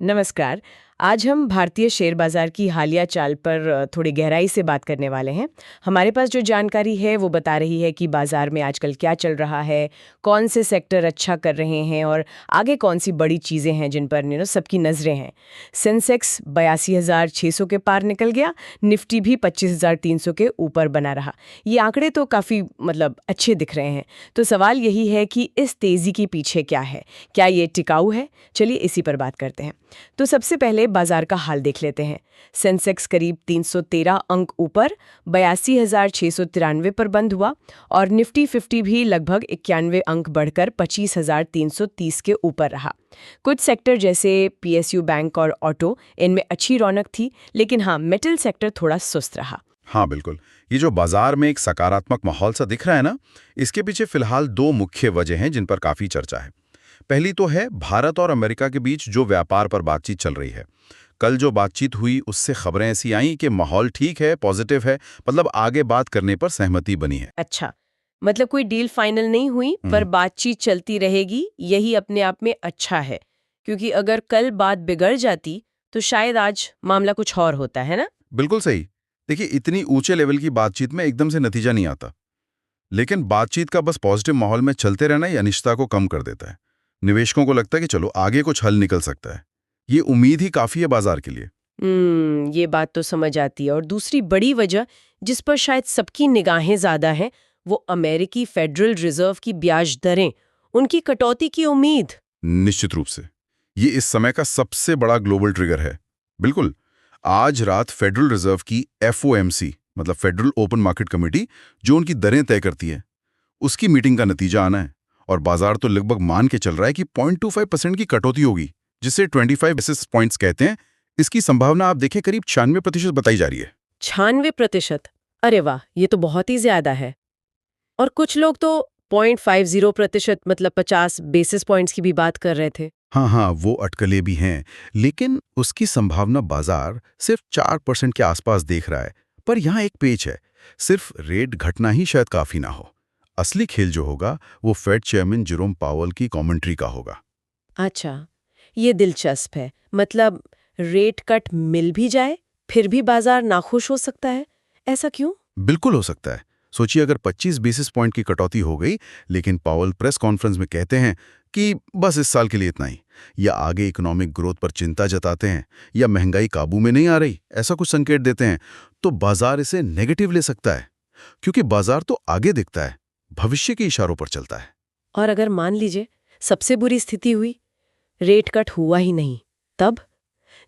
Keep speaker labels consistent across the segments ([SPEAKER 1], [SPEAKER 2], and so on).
[SPEAKER 1] नमस्कार। आज हम भारतीय शेयर बाजार की हालिया चाल पर थोड़ी गहराई से बात करने वाले हैं। हमारे पास जो जानकारी है वो बता रही है कि बाजार में आजकल क्या चल रहा है, कौन से सेक्टर अच्छा कर रहे हैं और आगे कौन सी बड़ी चीज़ें हैं जिन पर सबकी नज़रें हैं। सेंसेक्स 82,600 के पार निकल गया, निफ्टी भी 25,300 के ऊपर बना रहा। ये आंकड़े तो काफ़ी अच्छे दिख रहे हैं। तो सवाल यही है कि इस तेज़ी के पीछे क्या है? क्या ये टिकाऊ है? चलिए इसी पर बात करते हैं। तो सबसे पहले बाजार का हाल देख लेते हैं। सेंसेक्स करीब 313 अंक ऊपर 82,693 पर बंद हुआ और निफ्टी 50 भी लगभग 91 अंक बढ़कर 25,330 के ऊपर रहा। कुछ सेक्टर जैसे पीएसयू बैंक और ऑटो, इनमें अच्छी रौनक थी, लेकिन हाँ, मेटल सेक्टर थोड़ा सुस्त रहा।
[SPEAKER 2] हाँ बिल्कुल। ये जो बाजार में एक सकारात्मक माहौल सा दिख रहा है ना, इसके पीछे फिलहाल दो मुख्य वजह हैं जिन पर काफी चर्चा है। पहली तो है भारत और अमेरिका के बीच जो व्यापार पर बातचीत चल रही है। कल जो बातचीत हुई उससे खबरें ऐसी आईं कि माहौल ठीक है, पॉजिटिव है, मतलब आगे बात करने पर सहमति बनी है।
[SPEAKER 1] अच्छा, मतलब कोई डील फाइनल नहीं हुई पर बातचीत चलती रहेगी, यही अपने आप में अच्छा है। क्योंकि अगर कल बात बिगड़ जाती तो शायद आज मामला कुछ और होता है ना।
[SPEAKER 2] बिल्कुल सही। देखिए, इतनी ऊंचे लेवल की बातचीत में एकदम से नतीजा नहीं आता, लेकिन बातचीत का बस पॉजिटिव माहौल में चलते रहना ही अनिश्चितता को कम कर देता है। निवेशकों को लगता है कि चलो आगे कुछ हल निकल सकता है। ये उम्मीद ही काफी है बाजार के लिए।
[SPEAKER 1] ये बात तो समझ आती है। और दूसरी बड़ी वजह जिस पर शायद सबकी निगाहें ज्यादा हैं, वो अमेरिकी फेडरल रिजर्व की ब्याज दरें, उनकी कटौती की उम्मीद।
[SPEAKER 2] निश्चित रूप से ये इस समय का सबसे बड़ा ग्लोबल ट्रिगर है। बिल्कुल। आज रात फेडरल रिजर्व की एफओएमसी मतलब फेडरल ओपन मार्केट कमेटी, जो उनकी दरें तय करती है, उसकी मीटिंग का नतीजा आना है। और बाजार तो लगभग मान के चल रहा है कि 0.25% की कटौती होगी, जिसे 25 बेसिस पॉइंट्स कहते हैं। इसकी संभावना आप देखें करीब 96% बताई जा रही है।
[SPEAKER 1] 96%? अरे वाह, ये तो बहुत ही ज्यादा है। और कुछ लोग तो 0.50% मतलब 50 बेसिस पॉइंट्स की भी बात कर रहे थे।
[SPEAKER 2] हाँ हाँ, वो अटकलें भी हैं, लेकिन उसकी संभावना बाजार सिर्फ 4% के आसपास देख रहा है। पर यहाँ एक पेच है, सिर्फ रेट घटना ही शायद काफी ना हो। असली खेल जो होगा वो फेड चेयरमैन जेरोम पावेल की कमेंट्री का होगा।
[SPEAKER 1] अच्छा, ये दिलचस्प है। मतलब रेट कट मिल भी जाए फिर भी बाजार नाखुश हो सकता है, ऐसा क्यों?
[SPEAKER 2] बिल्कुल हो सकता है। सोचिए अगर 25 बेसिस पॉइंट की कटौती हो गई, लेकिन पावेल प्रेस कॉन्फ्रेंस में कहते हैं कि बस इस साल के लिए इतना ही, या आगे इकोनॉमिक ग्रोथ पर चिंता जताते हैं, या महंगाई काबू में नहीं आ रही, ऐसा कुछ संकेत देते हैं, तो बाजार इसे नेगेटिव ले सकता है। क्योंकि बाजार तो आगे दिखता है, भविष्य के इशारों पर चलता है।
[SPEAKER 1] और अगर मान लीजिए सबसे बुरी स्थिति हुई, रेट कट हुआ ही नहीं, तब?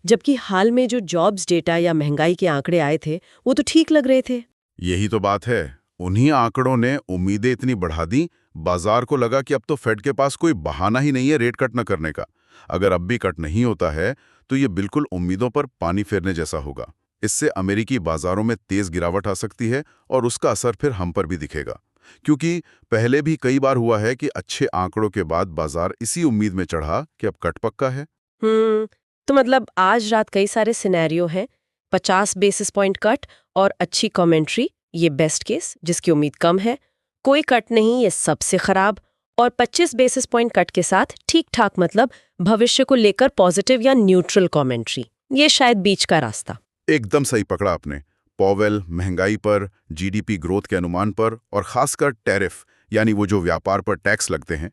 [SPEAKER 1] जबकि हाल में जो जॉब्स डेटा या महंगाई के आंकड़े आए थे वो तो ठीक लग रहे थे।
[SPEAKER 2] यही तो बात है। उन्हीं आंकड़ों ने उम्मीदें इतनी बढ़ा दी, बाजार को लगा कि अब तो फेड के पास कोई बहाना ही नहीं है रेट कट न करने का। अगर अब भी कट नहीं होता है तो ये बिल्कुल उम्मीदों पर पानी फेरने जैसा होगा। इससे अमेरिकी बाजारों में तेज गिरावट आ सकती है और उसका असर फिर हम पर भी दिखेगा। क्योंकि पहले भी कई बार हुआ है कि अच्छे आंकड़ों के बाद बाजार इसी उम्मीद में चढ़ा कि अब कट पक्का है।
[SPEAKER 1] हम्म तो मतलब आज रात कई सारे सिनेरियो हैं। 50 बेसिस पॉइंट कट और अच्छी कमेंट्री, ये बेस्ट केस जिसकी उम्मीद कम है। कोई कट नहीं, ये सबसे खराब। और 25 बेसिस पॉइंट कट के साथ ठीक ठाक, मतलब भविष्य को लेकर पॉजिटिव या न्यूट्रल कमेंट्री, ये शायद बीच का रास्ता।
[SPEAKER 2] एकदम सही पकड़ा आपने। पॉवेल महंगाई पर, जीडीपी ग्रोथ के अनुमान पर और खासकर टैरिफ यानी वो जो व्यापार पर टैक्स लगते हैं,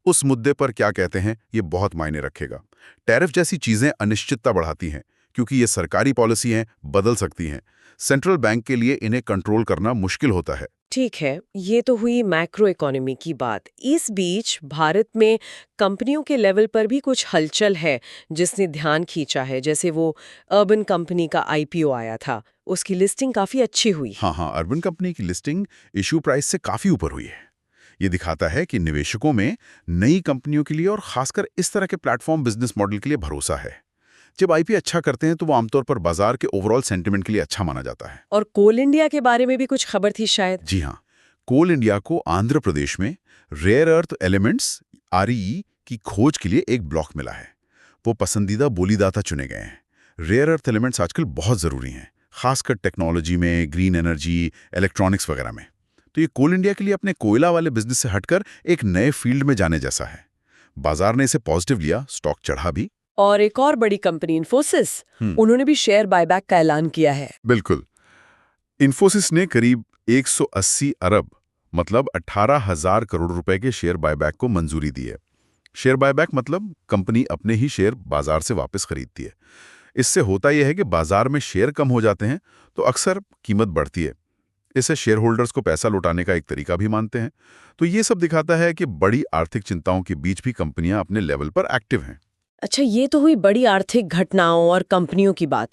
[SPEAKER 2] उस मुद्दे पर क्या कहते हैं, ये बहुत मायने रखेगा। टैरिफ जैसी चीजें अनिश्चितता बढ़ाती हैं, क्योंकि ये सरकारी पॉलिसी हैं, बदल सकती हैं। सेंट्रल बैंक के लिए इन्हें कंट्रोल करना मुश्किल होता है।
[SPEAKER 1] ठीक है, ये तो हुई मैक्रो इकोनॉमी की बात। इस बीच भारत में कंपनियों के लेवल पर भी कुछ हलचल है जिसने ध्यान खींचा है। जैसे वो अर्बन कंपनी का आईपीओ आया था, उसकी लिस्टिंग काफी अच्छी हुई।
[SPEAKER 2] हाँ हाँ, अर्बन कंपनी की लिस्टिंग इशू प्राइस से काफी ऊपर हुई है। ये दिखाता है कि निवेशकों में नई कंपनियों के लिए और खासकर इस तरह के प्लेटफॉर्म बिजनेस मॉडल के लिए भरोसा है। जब आईपी अच्छा करते हैं तो वो आमतौर पर बाजार के ओवरऑल सेंटिमेंट के लिए अच्छा माना जाता है।
[SPEAKER 1] और कोल इंडिया के बारे में भी कुछ खबर थी शायद।
[SPEAKER 2] जी हाँ, कोल इंडिया को आंध्र प्रदेश में रेयर अर्थ एलिमेंट्स आरईई की खोज के लिए एक ब्लॉक मिला है। वो पसंदीदा बोलीदाता चुने गए हैं। रेयर अर्थ एलिमेंट्स आजकल बहुत ज़रूरी हैं, खासकर टेक्नोलॉजी में, ग्रीन एनर्जी, इलेक्ट्रॉनिक्स वगैरह में। तो ये कोल इंडिया के लिए अपने कोयला वाले बिजनेस से हटकर एक नए फील्ड में जाने जैसा है। बाजार ने इसे पॉजिटिव लिया, स्टॉक चढ़ा भी।
[SPEAKER 3] और एक और बड़ी कंपनी इन्फोसिस, उन्होंने भी शेयर बायबैक का ऐलान किया है।
[SPEAKER 2] बिल्कुल। इन्फोसिस ने करीब 180 अरब मतलब 18,000 करोड़ रुपए के शेयर बायबैक को मंजूरी दी है। शेयर बायबैक मतलब कंपनी अपने ही शेयर बाजार से वापस खरीदती है। इससे होता यह है कि बाजार में शेयर कम हो जाते हैं तो अक्सर कीमत बढ़ती है। इसे शेयर होल्डर्स को पैसा लौटाने का एक तरीका भी मानते हैं। तो ये सब दिखाता है कि बड़ी आर्थिक चिंताओं के बीच भी कंपनियां अपने लेवल पर एक्टिव हैं।
[SPEAKER 3] अच्छा, ये तो हुई बड़ी आर्थिक घटनाओं और कंपनियों की बात।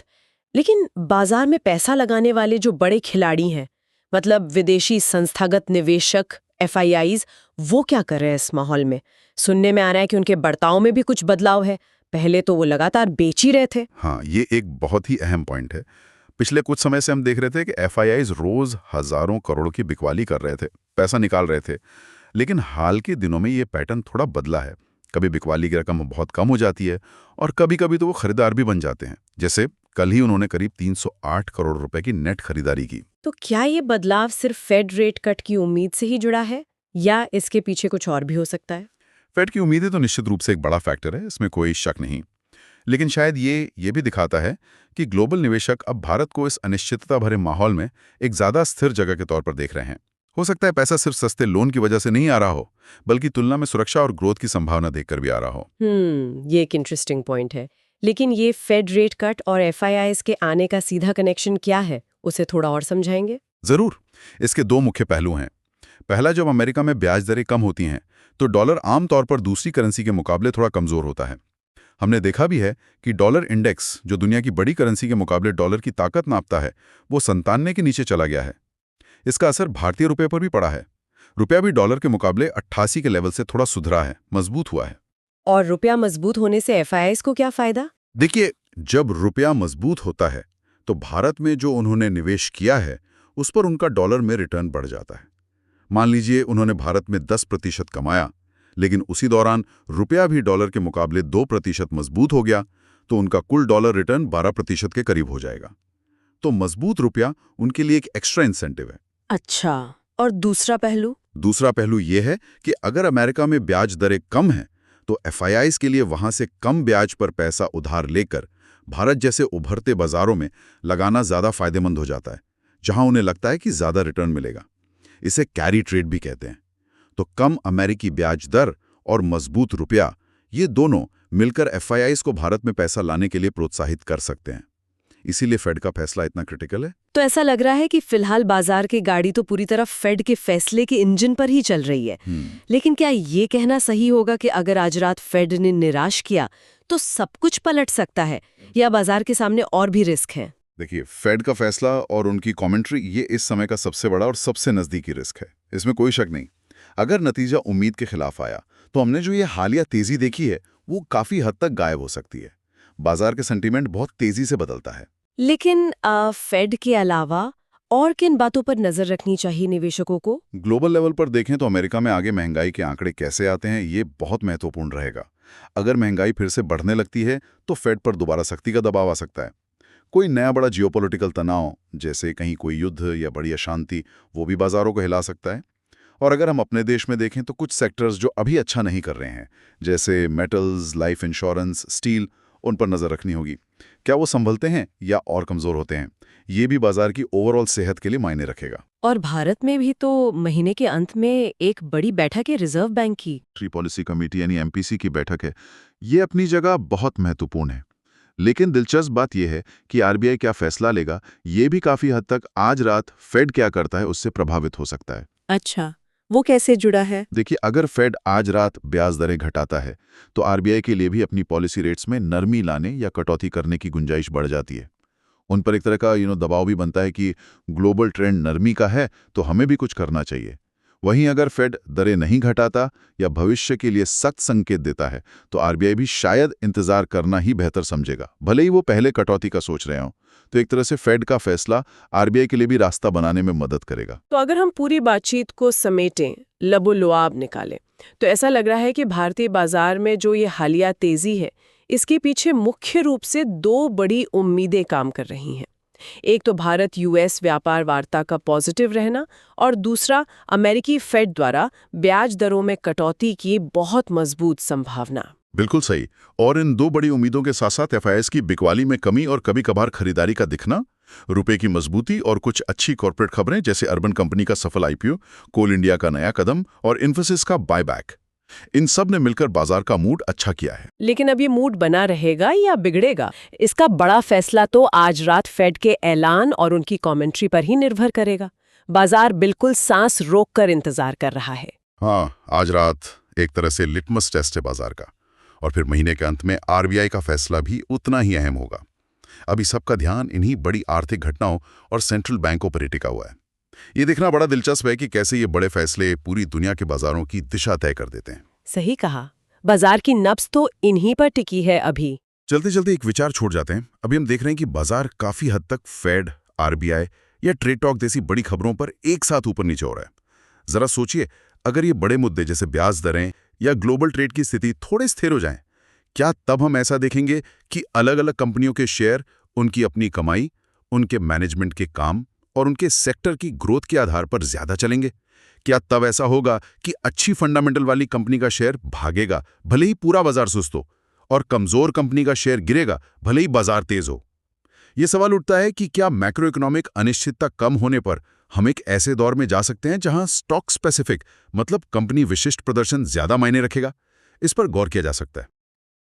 [SPEAKER 3] लेकिन बाजार में पैसा लगाने वाले जो बड़े खिलाड़ी हैं, मतलब विदेशी संस्थागत निवेशक FIIs, वो क्या कर रहे हैं इस माहौल में? सुनने में आ रहा है कि उनके बर्ताव में भी कुछ बदलाव है। पहले तो वो लगातार बेच ही रहे थे।
[SPEAKER 2] हाँ, ये एक बहुत ही अहम पॉइंट है। पिछले कुछ समय से हम देख रहे थे कि FIIs रोज हजारों करोड़ की बिकवाली कर रहे थे, पैसा निकाल रहे थे। लेकिन हाल के दिनों में ये पैटर्न थोड़ा बदला है। कभी बिकवाली की रकम बहुत कम हो जाती है और कभी-कभी तो वो खरीदार भी बन जाते हैं। जैसे कल ही उन्होंने करीब 308 करोड़ रुपए की नेट खरीदारी की।
[SPEAKER 3] तो क्या ये बदलाव सिर्फ फेड रेट कट की उम्मीद से ही जुड़ा है, या इसके पीछे कुछ और भी हो सकता है?
[SPEAKER 2] फेड की उम्मीदें तो निश्चित रूप से एक बड़ा फैक्टर है, इसमें कोई शक नहीं। लेकिन शायद ये भी दिखाता है कि ग्लोबल निवेशक अब भारत को इस अनिश्चितता भरे माहौल में एक ज्यादा स्थिर जगह के तौर पर देख रहे हैं। हो सकता है पैसा सिर्फ सस्ते लोन की वजह से नहीं आ रहा हो, बल्कि तुलना में सुरक्षा और ग्रोथ की संभावना देखकर भी आ रहा हो।
[SPEAKER 3] ये एक इंटरेस्टिंग पॉइंट है। लेकिन ये फेड रेट कट और FIIs के आने का सीधा कनेक्शन क्या है, उसे थोड़ा और समझाएंगे?
[SPEAKER 2] जरूर। इसके दो मुख्य पहलू हैं। पहला, जब अमेरिका में ब्याज दरें कम होती हैं तो डॉलर आमतौर पर दूसरी करेंसी के मुकाबले थोड़ा कमजोर होता है। हमने देखा भी है कि डॉलर इंडेक्स, जो दुनिया की बड़ी करेंसी के मुकाबले डॉलर की ताकत नापता है, वो 97 के नीचे चला गया है। इसका असर भारतीय रुपये पर भी पड़ा है। रुपया भी डॉलर के मुकाबले 88 के लेवल से थोड़ा सुधरा है, मजबूत हुआ है।
[SPEAKER 3] और रुपया मजबूत होने से FIIs को क्या फायदा?
[SPEAKER 2] देखिए, जब रुपया मजबूत होता है तो भारत में जो उन्होंने निवेश किया है उस पर उनका डॉलर में रिटर्न बढ़ जाता है। मान लीजिए उन्होंने भारत में 10% कमाया, लेकिन उसी दौरान रुपया भी डॉलर के मुकाबले 2% मजबूत हो गया, तो उनका कुल डॉलर रिटर्न 12% के करीब हो जाएगा। तो मजबूत रुपया उनके लिए एक एक्स्ट्रा इंसेंटिव है।
[SPEAKER 3] अच्छा, और दूसरा पहलू?
[SPEAKER 2] दूसरा पहलू यह है कि अगर अमेरिका में ब्याज दरें कम हैं तो FIIs के लिए वहां से कम ब्याज पर पैसा उधार लेकर भारत जैसे उभरते बाजारों में लगाना ज्यादा फायदेमंद हो जाता है, जहां उन्हें लगता है कि ज्यादा रिटर्न मिलेगा। इसे कैरी ट्रेड भी कहते हैं। तो कम अमेरिकी ब्याज दर और मजबूत रुपया, ये दोनों मिलकर FIIs को भारत में पैसा लाने के लिए प्रोत्साहित कर सकते हैं। इसीलिए फेड का फैसला इतना क्रिटिकल है।
[SPEAKER 3] तो ऐसा लग रहा है कि फिलहाल बाजार की गाड़ी तो पूरी तरह फेड के फैसले के इंजन पर ही चल रही है। लेकिन क्या ये कहना सही होगा कि अगर आज रात फेड ने निराश किया तो सब कुछ पलट सकता है, या बाजार के सामने और भी रिस्क हैं?
[SPEAKER 2] देखिए, फेड का फैसला और उनकी कमेंट्री, ये इस समय का सबसे बड़ा और सबसे नजदीकी रिस्क है, इसमें कोई शक नहीं। अगर नतीजा उम्मीद के खिलाफ आया तो हमने जो ये हालिया तेजी देखी है वो काफी हद तक गायब हो सकती है। बाजार के सेंटीमेंट बहुत तेजी से बदलता है।
[SPEAKER 3] लेकिन फेड के अलावा और किन बातों पर नजर रखनी चाहिए निवेशकों को?
[SPEAKER 2] ग्लोबल लेवल पर देखें तो अमेरिका में आगे महंगाई के आंकड़े कैसे आते हैं, ये बहुत महत्वपूर्ण रहेगा। अगर महंगाई फिर से बढ़ने लगती है तो फेड पर दोबारा सख्ती का दबाव आ सकता है। कोई नया बड़ा जियोपॉलिटिकल तनाव, जैसे कहीं कोई युद्ध या बड़ी अशांति, वो भी बाजारों को हिला सकता है। और अगर हम अपने देश में देखें तो कुछ सेक्टर्स जो अभी अच्छा नहीं कर रहे हैं, जैसे मेटल्स, लाइफ इंश्योरेंस, स्टील, उन पर नजर रखनी होगी। क्या वो संभलते हैं या और कमजोर होते हैं, ये भी बाजार की ओवरऑल सेहत के लिए मायने रखेगा।
[SPEAKER 3] और भारत में भी तो महीने के अंत में एक बड़ी बैठक है रिजर्व बैंक की।
[SPEAKER 2] ट्री पॉलिसी कमेटी यानी MPC की बैठक है। ये अपनी जगह बहुत महत्वपूर्ण है। लेकिन दिलचस्प बात यह है कि RBI क्या फैसला लेगा, ये भी काफी हद तक आज रात फेड क्या करता है उससे प्रभावित हो सकता है।
[SPEAKER 3] अच्छा, वो कैसे जुड़ा है?
[SPEAKER 2] देखिए, अगर फेड आज रात ब्याज दरें घटाता है तो RBI के लिए भी अपनी पॉलिसी रेट्स में नरमी लाने या कटौती करने की गुंजाइश बढ़ जाती है। उन पर एक तरह का दबाव भी बनता है कि ग्लोबल ट्रेंड नरमी का है तो हमें भी कुछ करना चाहिए। वहीं अगर फेड दरें नहीं घटाता या भविष्य के लिए सख्त संकेत देता है तो RBI भी शायद इंतजार करना ही बेहतर समझेगा, भले ही वो पहले कटौती का सोच रहे हों। तो एक तरह से फेड का फैसला RBI के लिए भी रास्ता बनाने में मदद करेगा।
[SPEAKER 1] तो अगर हम पूरी बातचीत को समेटें, लबो-लुआब निकालें, तो ऐसा लग रहा है कि भारतीय बाजार में जो ये हालिया तेजी है, इसके पीछे मुख्य रूप से दो बड़ी उम्मीदें काम कर रही हैं। एक तो भारत US व्यापार वार्ता का पॉजिटिव रहना, और दूसरा अमेरिकी फेड द्वारा ब्याज दरों में कटौती की बहुत मजबूत संभावना।
[SPEAKER 2] बिल्कुल सही। और इन दो बड़ी उम्मीदों के साथ साथ एफआईआईज की बिकवाली में कमी और कभी कभार खरीदारी का दिखना, रुपए की मजबूती और कुछ अच्छी कॉर्पोरेट खबरें जैसे अर्बन कंपनी का सफल आईपीओ, कोल इंडिया का नया कदम और इन्फोसिस का बायबैक, इन सब ने मिलकर बाजार का मूड अच्छा किया है।
[SPEAKER 3] लेकिन अब ये मूड बना रहेगा या बिगड़ेगा, इसका बड़ा फैसला तो आज रात फेड के ऐलान और उनकी कमेंट्री पर ही निर्भर करेगा। बाजार बिल्कुल सांस रोककर इंतजार कर रहा है।
[SPEAKER 2] हाँ, आज रात एक तरह से लिटमस टेस्ट है बाजार का। और फिर महीने के अंत में आरबीआई का फैसला भी उतना ही अहम होगा। अभी सबका ध्यान इन्हीं बड़ी आर्थिक घटनाओं और सेंट्रल बैंकों पर ही टिका हुआ है। ये देखना बड़ा दिलचस्प है कि कैसे ये बड़े फैसले पूरी दुनिया के बाजारों की दिशा तय कर देते हैं।
[SPEAKER 3] सही कहा, बाजार की नब्ज तो इन्हीं पर टिकी है अभी।
[SPEAKER 2] चलते चलते एक विचार छोड़ जाते हैं। अभी हम देख रहे हैं कि बाजार काफी हद तक फेड, आरबीआई या ट्रेड टॉक जैसी बड़ी खबरों पर एक साथ ऊपर नीचे हो रहा है। जरा सोचिए, अगर ये बड़े मुद्दे जैसे ब्याज दरें या ग्लोबल ट्रेड की स्थिति थोड़े स्थिर हो जाएं, क्या तब हम ऐसा देखेंगे कि अलग अलग कंपनियों के शेयर उनकी अपनी कमाई, उनके मैनेजमेंट के काम और उनके सेक्टर की ग्रोथ के आधार पर ज्यादा चलेंगे? क्या तब ऐसा होगा कि अच्छी फंडामेंटल वाली कंपनी का शेयर भागेगा भले ही पूरा बाजार सुस्त हो, और कमजोर कंपनी का शेयर गिरेगा भले ही बाजार तेज हो? यह सवाल उठता है कि क्या मैक्रो इकोनॉमिक अनिश्चितता कम होने पर हम एक ऐसे दौर में जा सकते हैं जहां स्टॉक स्पेसिफिक मतलब कंपनी विशिष्ट प्रदर्शन ज्यादा मायने रखेगा? इस पर गौर किया जा सकता है।